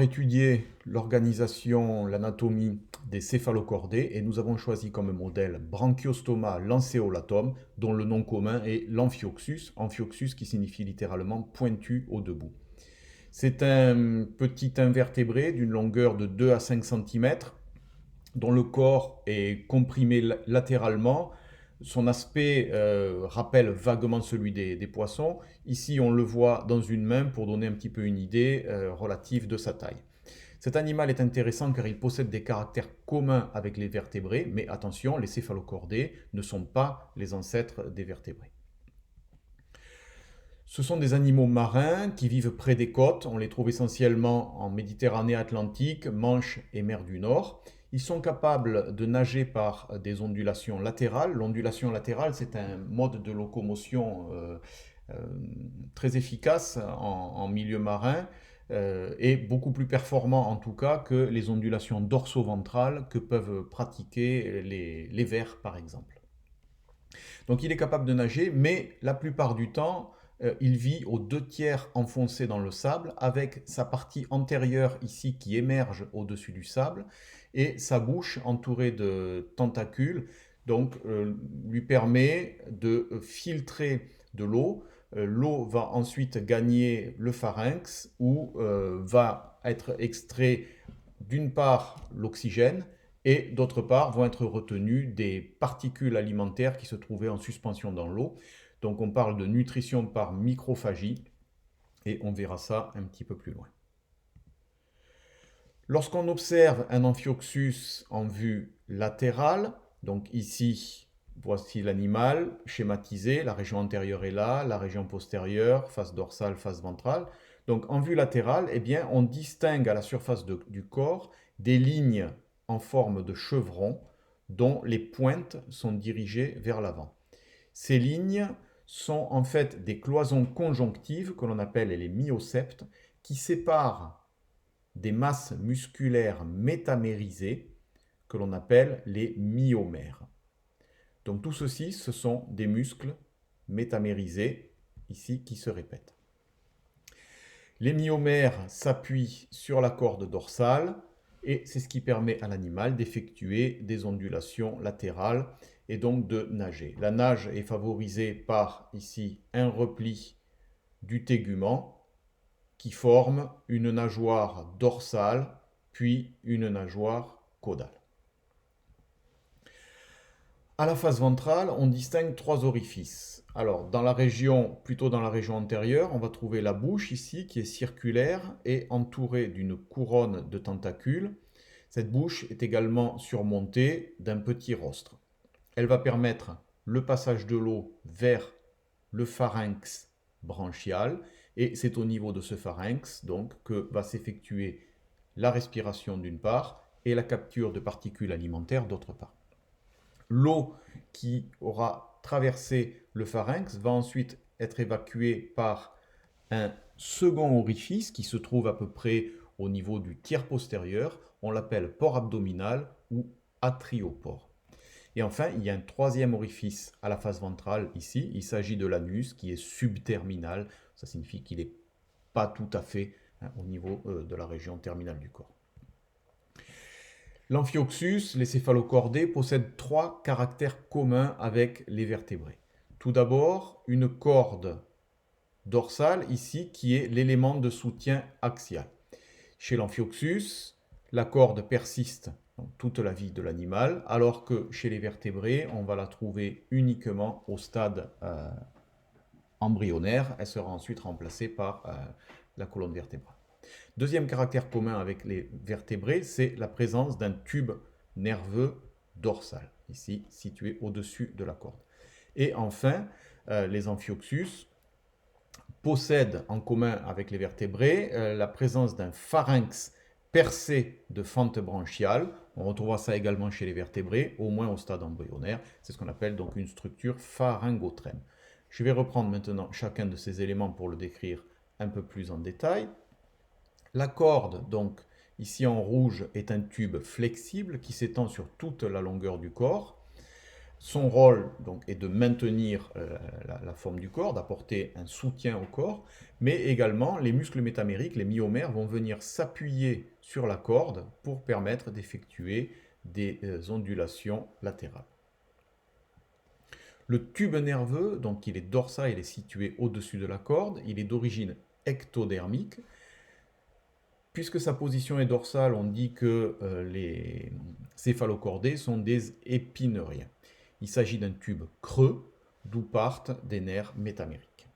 Étudier l'organisation, l'anatomie des céphalocordés et nous avons choisi comme modèle Branchiostoma lanceolatum dont le nom commun est l'amphioxus, amphioxus qui signifie littéralement pointu au debout. C'est un petit invertébré d'une longueur de 2 à 5 cm dont le corps est comprimé latéralement. Son aspect rappelle vaguement celui des poissons. Ici, on le voit dans une main pour donner un petit peu une idée relative de sa taille. Cet animal est intéressant car il possède des caractères communs avec les vertébrés, mais attention, les céphalocordés ne sont pas les ancêtres des vertébrés. Ce sont des animaux marins qui vivent près des côtes. On les trouve essentiellement en Méditerranée atlantique, Manche et mer du Nord. Ils sont capables de nager par des ondulations latérales. L'ondulation latérale, c'est un mode de locomotion euh, très efficace en milieu marin et beaucoup plus performant en tout cas que les ondulations dorso-ventrales que peuvent pratiquer les vers par exemple. Donc il est capable de nager, mais la plupart du temps, il vit aux 2 tiers enfoncé dans le sable, avec sa partie antérieure ici qui émerge au-dessus du sable, et sa bouche entourée de tentacules, donc lui permet de filtrer de l'eau. L'eau va ensuite gagner le pharynx, où va être extrait d'une part l'oxygène, et d'autre part vont être retenues des particules alimentaires qui se trouvaient en suspension dans l'eau. Donc on parle de nutrition par microphagie et on verra ça un petit peu plus loin. Lorsqu'on observe un amphioxus en vue latérale, donc ici voici l'animal schématisé, la région antérieure est là, la région postérieure, face dorsale, face ventrale. Donc en vue latérale, eh bien, on distingue à la surface du corps des lignes en forme de chevron dont les pointes sont dirigées vers l'avant. Ces lignes sont en fait des cloisons conjonctives que l'on appelle les myoceptes qui séparent des masses musculaires métamérisées que l'on appelle les myomères. Donc tout ceci, ce sont des muscles métamérisés ici qui se répètent. Les myomères s'appuient sur la corde dorsale et c'est ce qui permet à l'animal d'effectuer des ondulations latérales et donc de nager. La nage est favorisée par ici un repli du tégument qui forme une nageoire dorsale puis une nageoire caudale. À la face ventrale, on distingue 3 orifices. Alors, plutôt dans la région antérieure, on va trouver la bouche ici qui est circulaire et entourée d'une couronne de tentacules. Cette bouche est également surmontée d'un petit rostre. Elle va permettre le passage de l'eau vers le pharynx branchial et c'est au niveau de ce pharynx donc que va s'effectuer la respiration d'une part et la capture de particules alimentaires d'autre part. L'eau qui aura traversé le pharynx va ensuite être évacuée par un second orifice qui se trouve à peu près au niveau du tiers postérieur. On l'appelle pore abdominal ou atriopore. Et enfin, il y a un 3e orifice à la face ventrale ici. Il s'agit de l'anus qui est subterminal. Ça signifie qu'il n'est pas tout à fait au niveau de la région terminale du corps. L'amphioxus, les céphalocordés, possèdent 3 caractères communs avec les vertébrés. Tout d'abord, une corde dorsale ici qui est l'élément de soutien axial. Chez l'amphioxus, la corde persiste toute la vie de l'animal, alors que chez les vertébrés, on va la trouver uniquement au stade embryonnaire. Elle sera ensuite remplacée par la colonne vertébrale. Deuxième caractère commun avec les vertébrés, c'est la présence d'un tube nerveux dorsal, ici situé au-dessus de la corde. Et enfin, les amphioxus possèdent en commun avec les vertébrés la présence d'un pharynx percé de fente branchiale. On retrouvera ça également chez les vertébrés, au moins au stade embryonnaire. C'est ce qu'on appelle donc une structure pharyngotrème. Je vais reprendre maintenant chacun de ces éléments pour le décrire un peu plus en détail. La corde, donc ici en rouge, est un tube flexible qui s'étend sur toute la longueur du corps. Son rôle donc, est de maintenir la forme du corps, d'apporter un soutien au corps, mais également les muscles métamériques, les myomères, vont venir s'appuyer sur la corde pour permettre d'effectuer des ondulations latérales. Le tube nerveux, donc il est dorsal, il est situé au-dessus de la corde, il est d'origine ectodermique. Puisque sa position est dorsale, on dit que les céphalocordés sont des épineuriens. Il s'agit d'un tube creux, d'où partent des nerfs métamériques.